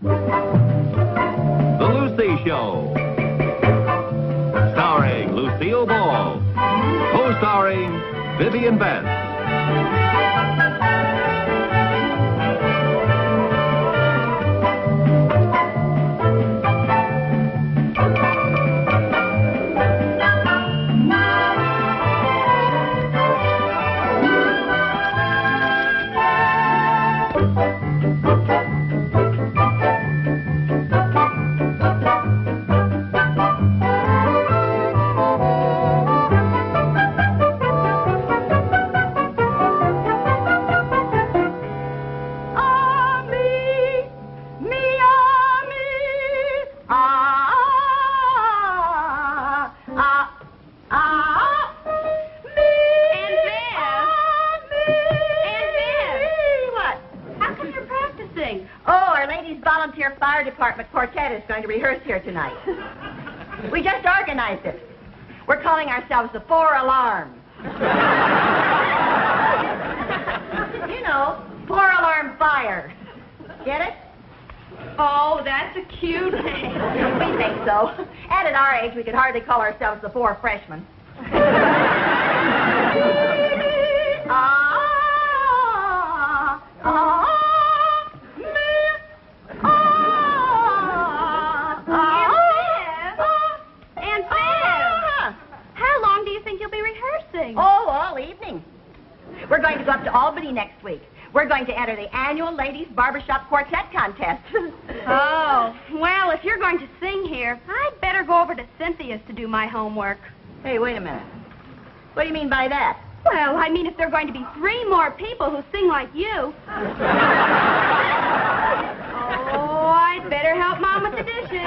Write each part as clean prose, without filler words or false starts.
The Lucy Show. Starring Lucille Ball. Co-starring Vivian Best. Barbershop Quartet is going to rehearse here tonight. We just organized it. We're calling ourselves the 4 Alarms. You know, 4 Alarm Fire. Get it? Oh, that's a cute name. We think so. And at our age, we could hardly call ourselves the 4 Freshmen. Oh, all evening. We're going to go up to Albany next week. We're going to enter the annual Ladies Barbershop Quartet contest. Oh, well, if you're going to sing here, I'd better go over to Cynthia's to do my homework. Hey, wait a minute. What do you mean by that? Well, I mean if there are going to be 3 more people who sing like you. Oh, I'd better help Mom with the dishes.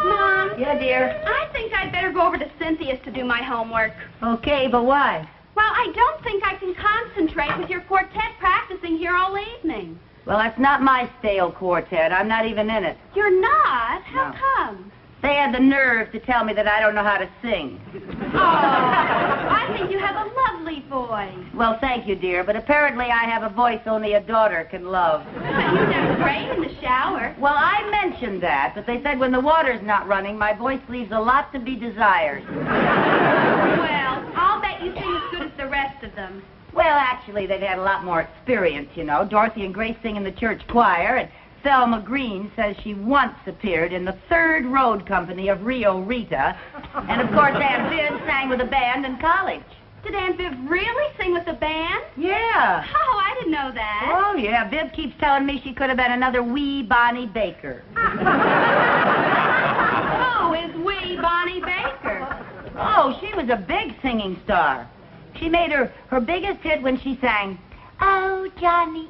Mom. Yeah, dear? I think I'd better go over to Cynthia's to do my homework. Okay, but why? Well, I don't think I can concentrate with your quartet practicing here all evening. Well, that's not my stale quartet. I'm not even in it. You're not? How come? They had the nerve to tell me that I don't know how to sing. Oh, I think you have a lovely voice. Well, thank you, dear, but apparently I have a voice only a daughter can love. You sound great in the shower. Well, I mentioned that, but they said when the water's not running, my voice leaves a lot to be desired. Well, I'll bet you sing as good as the rest of them. Well, actually, they've had a lot more experience, you know. Dorothy and Grace sing in the church choir, and Thelma Green says she once appeared in the Third Road Company of Rio Rita. And, of course, Aunt Viv sang with a band in college. Did Aunt Viv really sing with the band? Yeah. Oh, I didn't know that. Oh, yeah. Viv keeps telling me she could have been another wee Bonnie Baker. Who is wee Bonnie Baker? Oh, she was a big singing star. She made her biggest hit when she sang, oh, Johnny,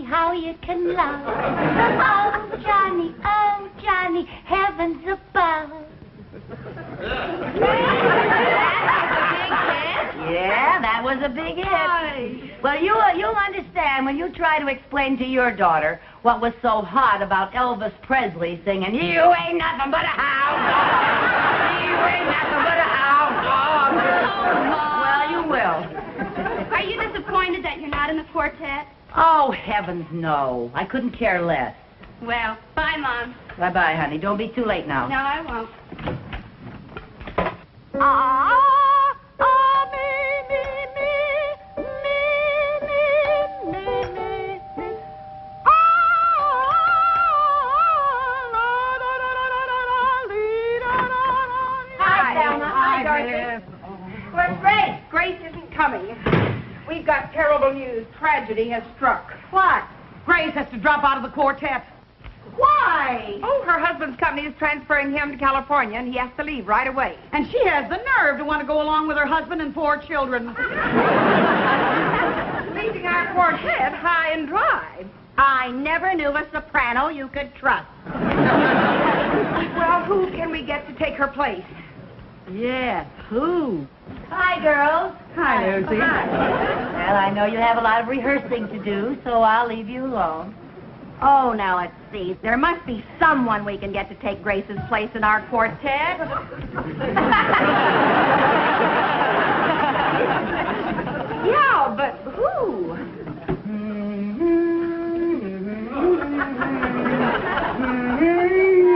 how you can love. Oh, Johnny, heavens above. Yeah, that was a big hit. Well, you'll understand when you try to explain to your daughter what was so hot about Elvis Presley singing, you ain't nothing but a hound dog. You ain't nothing but a hound dog. Well, you will. Are you disappointed that you're not in the quartet? Oh, heavens, no. I couldn't care less. Well, bye, Mom. Bye-bye, honey. Don't be too late now. No, I won't. Where's Grace? Grace isn't coming. We've got terrible news. Tragedy has struck. What? Grace has to drop out of the quartet. Why? Oh, her husband's company is transferring him to California, and he has to leave right away. And she has the nerve to want to go along with her husband and 4 children. Leaving our quartet high and dry. I never knew a soprano you could trust. Well, who can we get to take her place? Yes, who? Hi, girls. Hi, Lucy. Well, I know you have a lot of rehearsing to do, so I'll leave you alone. Oh, now let's see. There must be someone we can get to take Grace's place in our quartet. Yeah, but who?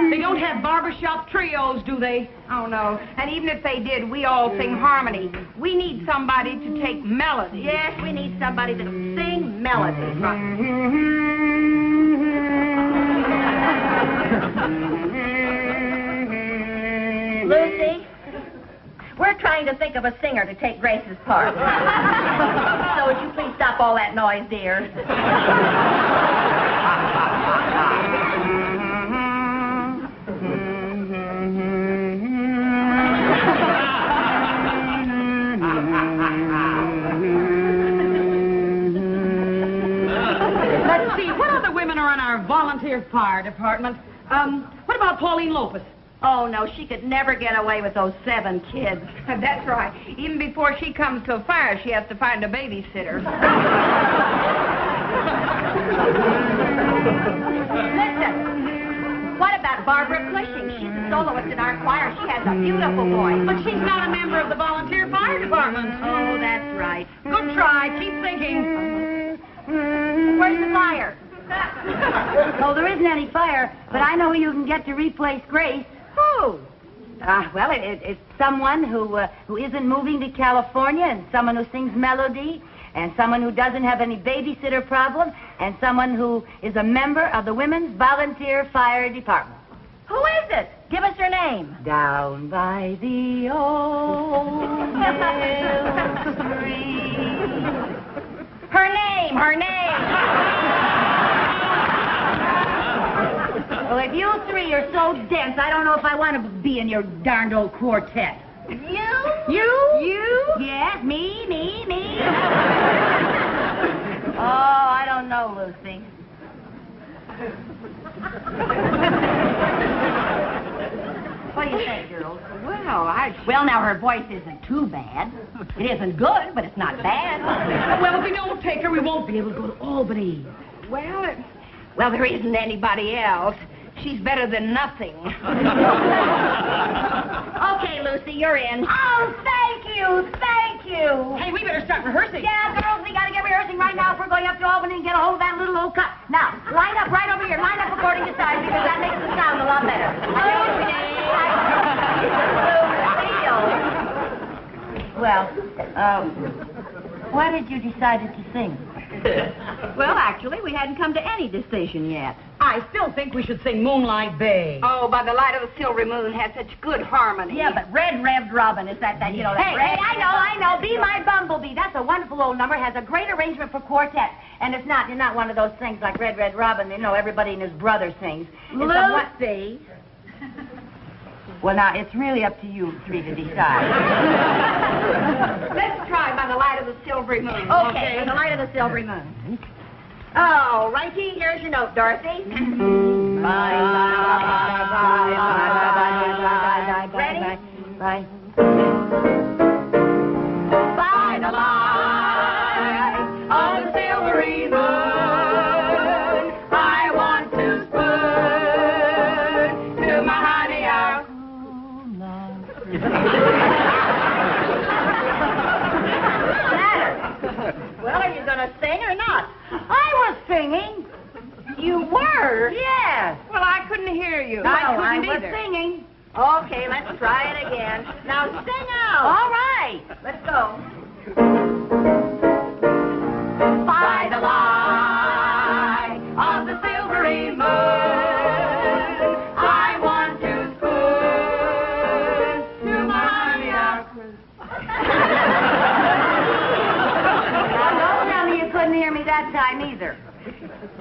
They don't have barbershop trios, do they? Oh, no. And even if they did, we all sing harmony. We need somebody to take melody. Yes, we need somebody to sing melody. Lucy, we're trying to think of a singer to take Grace's part. So would you please stop all that noise, dear? Let's see, what other women are in our volunteer fire department? What about Pauline Lopez? Oh, no, she could never get away with those 7 kids. That's right. Even before she comes to a fire, she has to find a babysitter. Listen, what about Barbara Cushing? She's a soloist in our choir. She has a beautiful voice. But she's not a member of the volunteer fire department. Oh, that's right. Good try. Keep thinking. Where's the fire? Oh, there isn't any fire, but I know who you can get to replace Grace. Who? Well, it's someone who isn't moving to California, and someone who sings melody, and someone who doesn't have any babysitter problem, and someone who is a member of the Women's Volunteer Fire Department. Who is it? Give us her name. Down by the old mill stream. Her name, her name. Well, if you 3 are so dense, I don't know if I want to be in your darned old quartet. You? You? Yes, me. Oh, I don't know, Lucy. What do you think, girls? Well, now, her voice isn't too bad. It isn't good, but it's not bad. Well, if we don't take her, we won't be able to go to Albany. Well, there isn't anybody else. She's better than nothing. Okay, Lucy, you're in. Oh, thank you. Hey, we better start rehearsing. Yeah, girls, we gotta get rehearsing right now if we're going up to Albany and get a hold of that little old cup. Now, line up right over here. Line up according to size because that makes the sound a lot better. Well, why did you decide to sing? Well, actually, we hadn't come to any decision yet. I still think we should sing Moonlight Bay. Oh, by the light of the silvery moon has such good harmony. Yeah, but Red Revved Robin, is that you know, that Hey, red... I know. Be My Bumblebee. That's a wonderful old number. Has a great arrangement for quartet. And it's not one of those things like Red Red Robin, you know, everybody and his brother sings. Lucy. Well, now, it's really up to you 3 to decide. Let's try by the light of the silvery moon. Okay, by the light of the silvery moon. Oh, righty, here's your note, Dorothy. Ready? Bye. By the light of the silvery moon, I want to spoon to my honey our Well, are you going to sing or not? I was singing. You were? Yes. Well, I couldn't hear you. I was singing. Okay, let's try it again. Now sing out. All right. Let's go. By the light of the silvery moon, I want to spoon to my honey our Now, don't tell me you couldn't hear me that time either.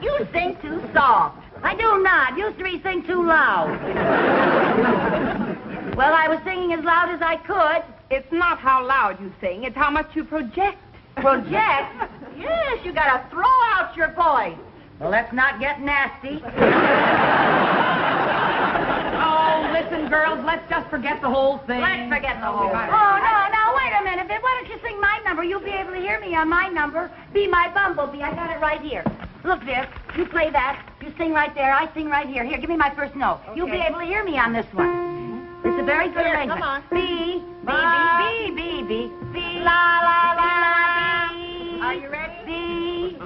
You sing too soft. I do not. You 3 sing too loud. Well, I was singing as loud as I could. It's not how loud you sing, it's how much you project. Project? Yes, you got to throw out your voice. Well, let's not get nasty. Oh, listen, girls, let's just forget the whole thing. Let's forget the whole thing. Oh, no, wait a minute. Why don't you sing my number? You'll be able to hear me on my number. Be My Bumblebee. I got it right here. Look, Vic, you play that. You sing right there. I sing right here. Here, give me my first note. Okay. You'll be able to hear me on this one. It's a very good arrangement. come on. B, B, B, B, B, B, La, la, la, la. Are you ready? B.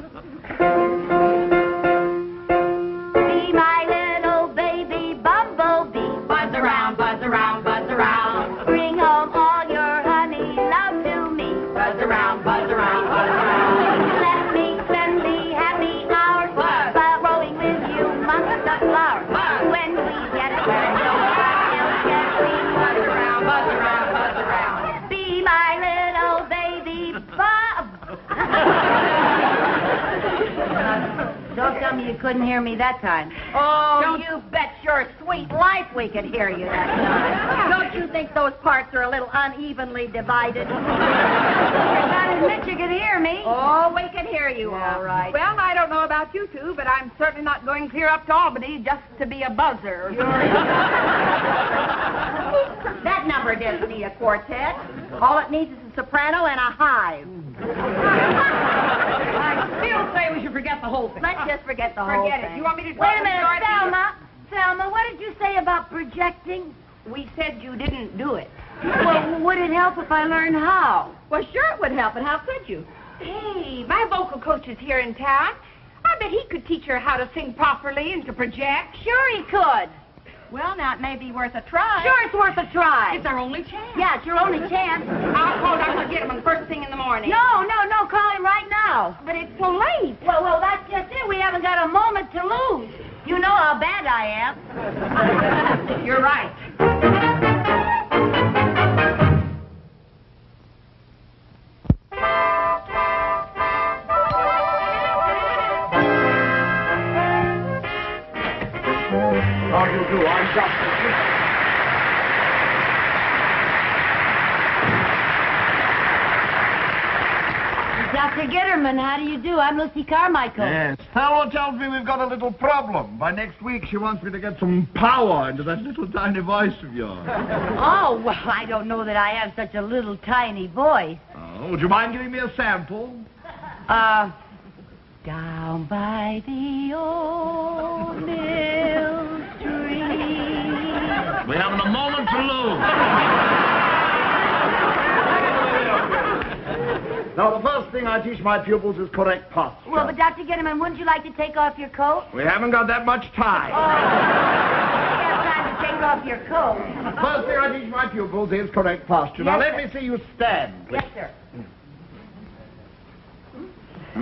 Be my little baby bumblebee. Buzz around, buzz around, buzz around. Bring home all your honey love to me. Buzz around, buzz around, buzz around. Let me spend the happy hours while rowing with you amongst the flowers. When we get there, you'll gently Buzz around, buzz around, buzz around. be my little baby bumblebee. Don't tell me you couldn't hear me that time. Oh, you bet your sweet life we could hear you that time. Don't you think those parts are a little unevenly divided? You're not admit you could hear me. Oh, we can hear you, all right. Well, I don't know about you two, but I'm certainly not going clear up to Albany just to be a buzzer. That number doesn't need a quartet. All it needs is a soprano and a hive. I still say we should forget the whole thing. Let's just forget the whole Forget thing. it. You want me to Wait a minute, start? Thelma, what did you say about projecting? We said you didn't do it. Well, would it help if I learned how? Well, sure it would help, and how could you? Hey, my vocal coach is here in town. I bet he could teach her how to sing properly and to project. Sure he could. Well, now it may be worth a try. Sure it's worth a try. It's our only chance. Yeah, it's your only chance. I'll call Dr. Gittman first thing in the morning. No, call him right now. But it's so late. Well, that's just it. We haven't got a moment to lose. You know how bad I am. You're right. How do you do? I'm Dr. Dr. Gitterman, how do you do? I'm Lucy Carmichael. Yes. Thelma tells me we've got a little problem. By next week, she wants me to get some power into that little tiny voice of yours. Oh, well, I don't know that I have such a little tiny voice. Oh, would you mind giving me a sample? Down by the old mill stream. We haven't a moment to lose. Now, the first thing I teach my pupils is correct posture. Well, but Dr. Gitterman, wouldn't you like to take off your coat? We haven't got that much time. You have time to take off your coat. First thing I teach my pupils is correct posture. Now, Yes, let me see you stand, please. Yes, sir.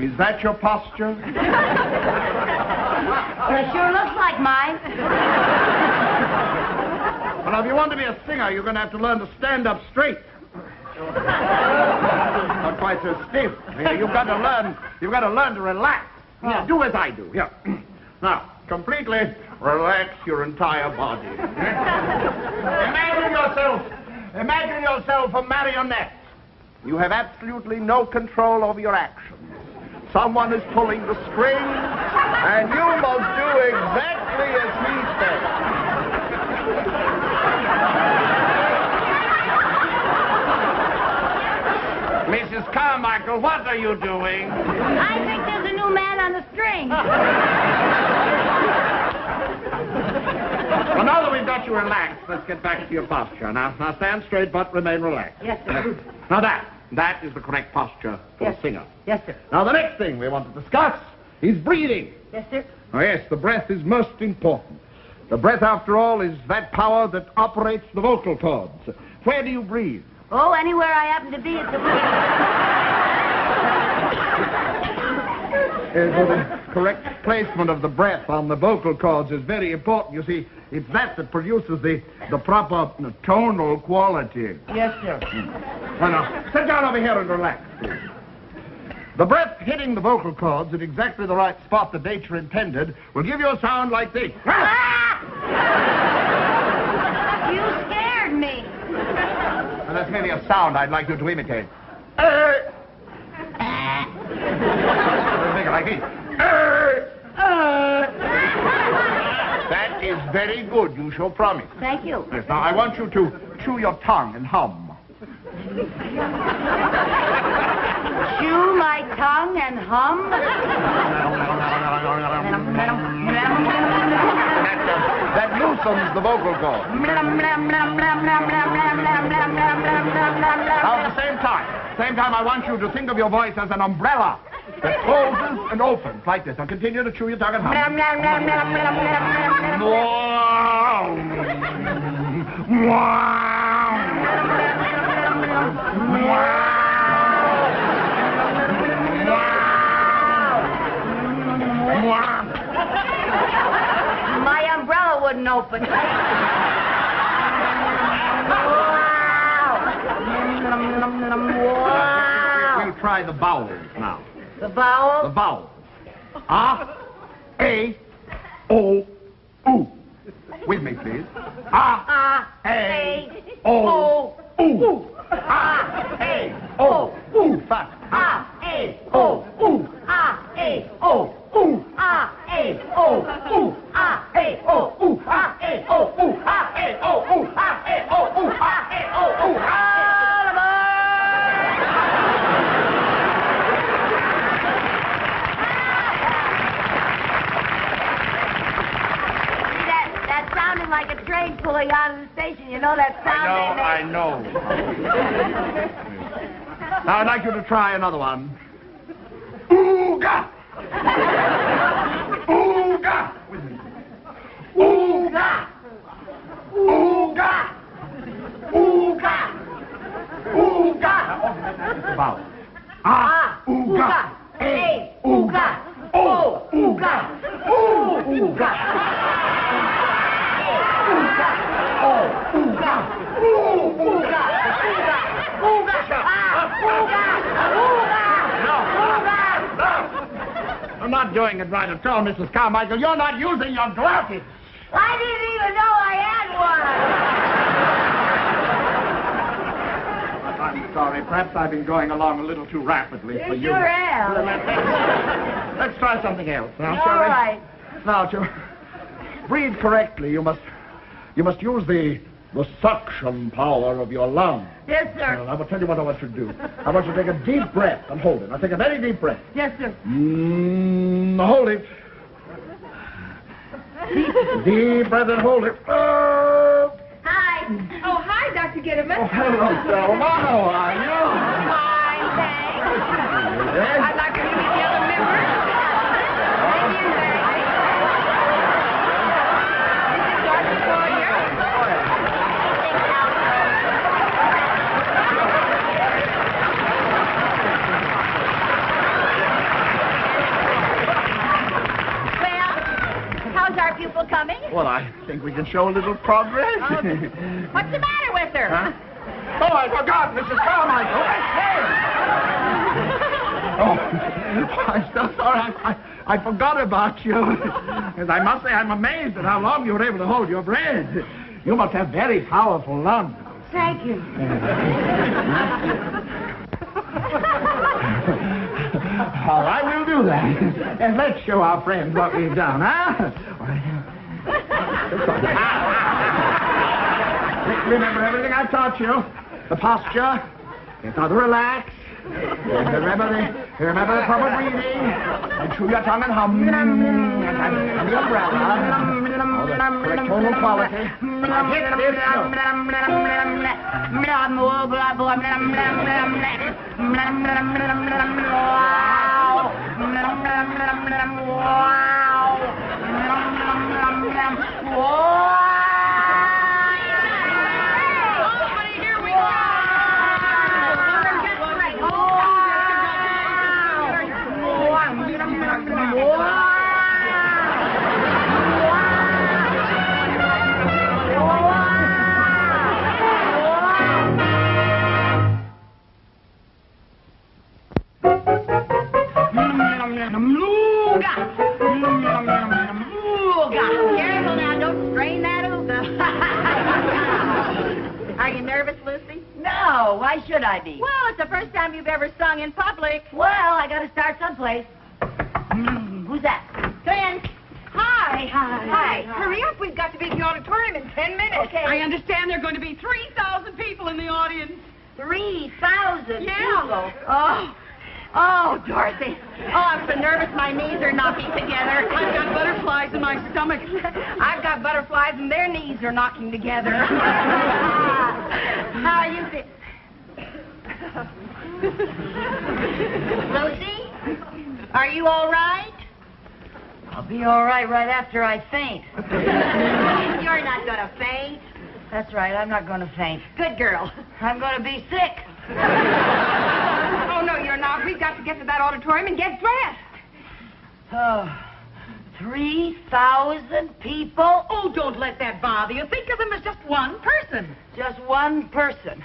Is that your posture? Well, it sure looks like mine. Well, now, if you want to be a singer, you're going to have to learn to stand up straight. Not quite so stiff. You've got to learn to relax. Here, do as I do. Here. Now, completely relax your entire body. Imagine yourself a marionette. You have absolutely no control over your actions. Someone is pulling the strings, and you must do exactly as he says. Mrs. Carmichael, what are you doing? I think there's a new man on the string. Well, now that we've got you relaxed, let's get back to your posture. Now stand straight, but remain relaxed. Yes, sir. Now that is the correct posture for a singer. Yes, sir. Now, the next thing we want to discuss is breathing. Yes, sir. Oh, yes, the breath is most important. The breath, after all, is that power that operates the vocal cords. Where do you breathe? Oh, anywhere I happen to be at the The correct placement of the breath on the vocal cords is very important. You see, it's that produces the proper tonal quality. Yes, sir. Well, now, sit down over here and relax, please. The breath hitting the vocal cords at exactly the right spot that nature intended will give you a sound like this. You scared me. And that's merely a sound I'd like you to imitate. Make it like this. That is very good. You shall promise. Thank you. Yes, now I want you to chew your tongue and hum. Chew my tongue and hum. That loosens the vocal cord. Now, at the same time, I want you to think of your voice as an umbrella that closes and opens like this. Now, continue to chew your tongue and hum. My umbrella wouldn't open. We'll try the vowels now. The vowel? The vowels. A, O, U. With me, please. A, O, U. A, O, U. Fast. A, O, U. A, O, U. A, O, U. A, O, U. A, O, U. A, O, U. A, O, U. A, O, U. Like a train pulling out of the station. You know that sound they make? I know. Now, I'd like you to try another one. Ooga! Ooga! Ooga! Ooga! Ooga! Ooga! Vowel. A, ooga. A, ooga. O, ooga. O, ooga. I'm not doing it right at all, Mrs. Carmichael. You're not using your glasses. I didn't even know I had one. I'm sorry. Perhaps I've been going along a little too rapidly for you. Sure am. Let's try something else. Now, All right. Now, to breathe correctly, you must use the suction power of your lungs. Yes, sir. Well, I will tell you what I want you to do. I want you to take a deep breath and hold it. Now, take a very deep breath. Yes, sir. Hold it. Deep breath and hold it. Hi. Oh, hi, Dr. Gittiman. Oh, hello, Selma. How are you? Fine, thanks. I'd like to meet the other members. Thank you, Dr. Sawyer. Well, how's our pupil coming? Well, I think we can show a little progress. What's the matter with her? Huh? Oh, I forgot, Mrs. Carmichael. Oh, I'm so sorry. I forgot about you. And I must say, I'm amazed at how long you were able to hold your breath. You must have very powerful lungs. Thank you. All right, we'll do that. And let's show our friends what we've done, huh? Remember everything I taught you. The posture. It's not relax. Remember the proper breathing. And chew your tongue and hum. And the umbrella. Oh, the correct tonal quality. Now hit this note. Careful now, don't strain that ooga. Are you nervous, Lucy? No, why should I be? Well, it's the first time you've ever sung in public. Well, I got to start someplace. Who's that? Come in. Hi. Hi. Hurry up, we've got to be at the auditorium in 10 minutes. Okay. I understand there are going to be 3,000 people in the audience. 3,000 Yeah. people. Oh, Oh, Dorothy. Oh, I'm so nervous my knees are knocking together. I've got butterflies in my stomach. I've got butterflies and their knees are knocking together. How are you Lucy? Are you all right? I'll be all right after I faint. You're not going to faint. That's right, I'm not going to faint. Good girl. I'm going to be sick. Oh, no, you're not. We've got to get to that auditorium and get dressed. Oh, 3,000 people? Oh, don't let that bother you. Think of them as just one person. Just one person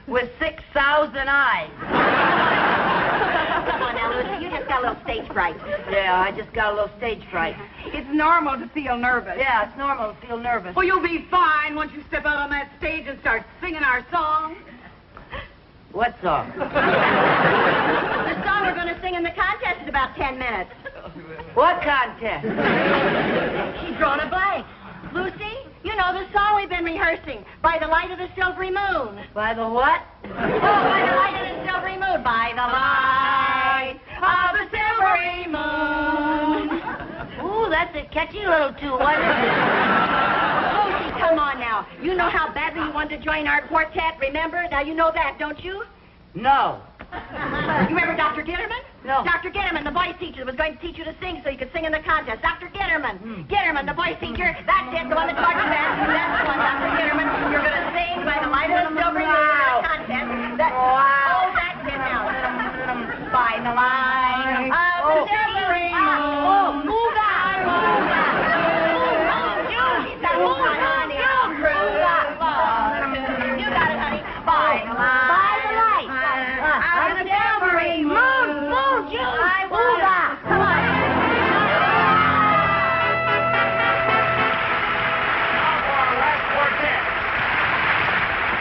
with 6,000 eyes. Come on now, Lucy. You just got a little stage fright. Yeah, I just got a little stage fright. It's normal to feel nervous. Yeah, it's normal to feel nervous. Oh, you'll be fine once you step out on that stage and start singing our song. What song? The song we're going to sing in the contest in about 10 minutes. What contest? She's drawn a blank. Lucy, you know the song we've been rehearsing, By the Light of the Silvery Moon. By the what? Oh, by the light of the silvery moon. By the light of the silvery moon. Ooh, that's a catchy little tune. What is it? Lucy, come on now. You know how badly you wanted to join our quartet, remember? Now you know that, don't you? No. You remember Dr. Gitterman? No. Dr. Gitterman, the voice teacher that was going to teach you to sing so you could sing in the contest. Dr. Gitterman. Gitterman, the voice teacher. That's it, the one that taught you that. That's the one, Dr. Gitterman. You're going to sing By the Light of the Silvery Moon in the contest. Oh, that's it now. By the light of the silvery moon. Oh, move out. Move out. You got it, honey. You got it, honey. By the light. By the light. Of the silvery moon. Move, Jude. Move out. Come on.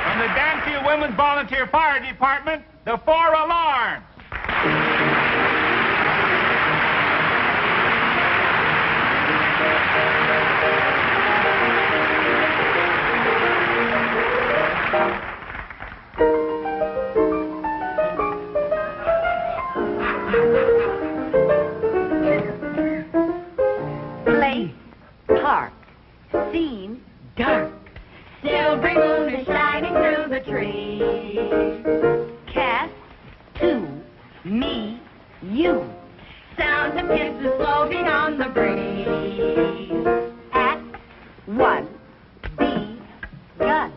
From the Danfield Women's Volunteer Fire Department, the 4 alarms. Place, park, scene, dark. Silvery moon is shining through the trees. Cast, to, me, you. Sounds of kisses floating on the breeze. Act 1, begun.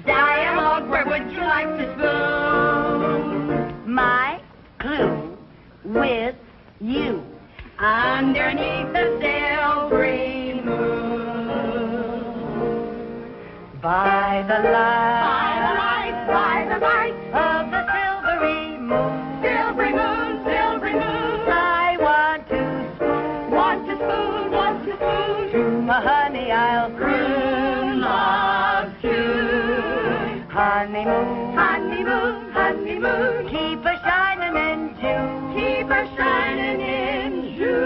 Dialogue, where would you like to spoon? My clue with you. Underneath the silvery moon. By the light, By the light of the silvery moon. silvery moon, silvery moon. I want to spoon. Want to spoon, To my honey I'll croon love tune. Honeymoon, Honeymoon, honeymoon. keep a shining in June. Keep her shining in June.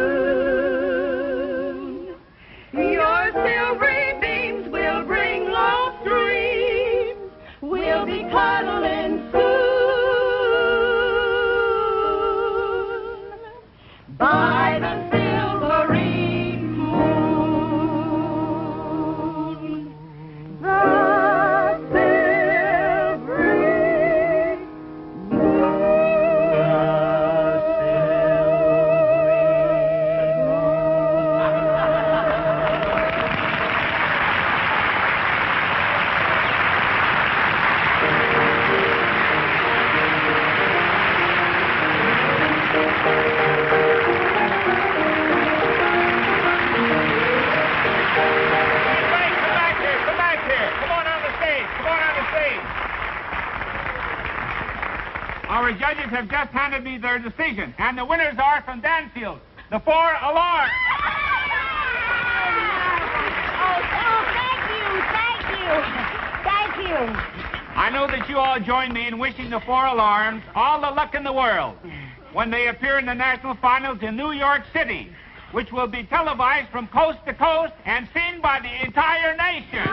Your silvery beams will bring lost dreams. We'll be cuddling soon. By the silvery moon. The silvery Come back here. Come on on the stage. Our judges have just handed me their decision, and the winners are from Danfield, the 4 alarms. Thank you. I know that you all join me in wishing the 4 alarms all the luck in the world when they appear in the national finals in New York City, which will be televised from coast to coast and seen by the entire nation.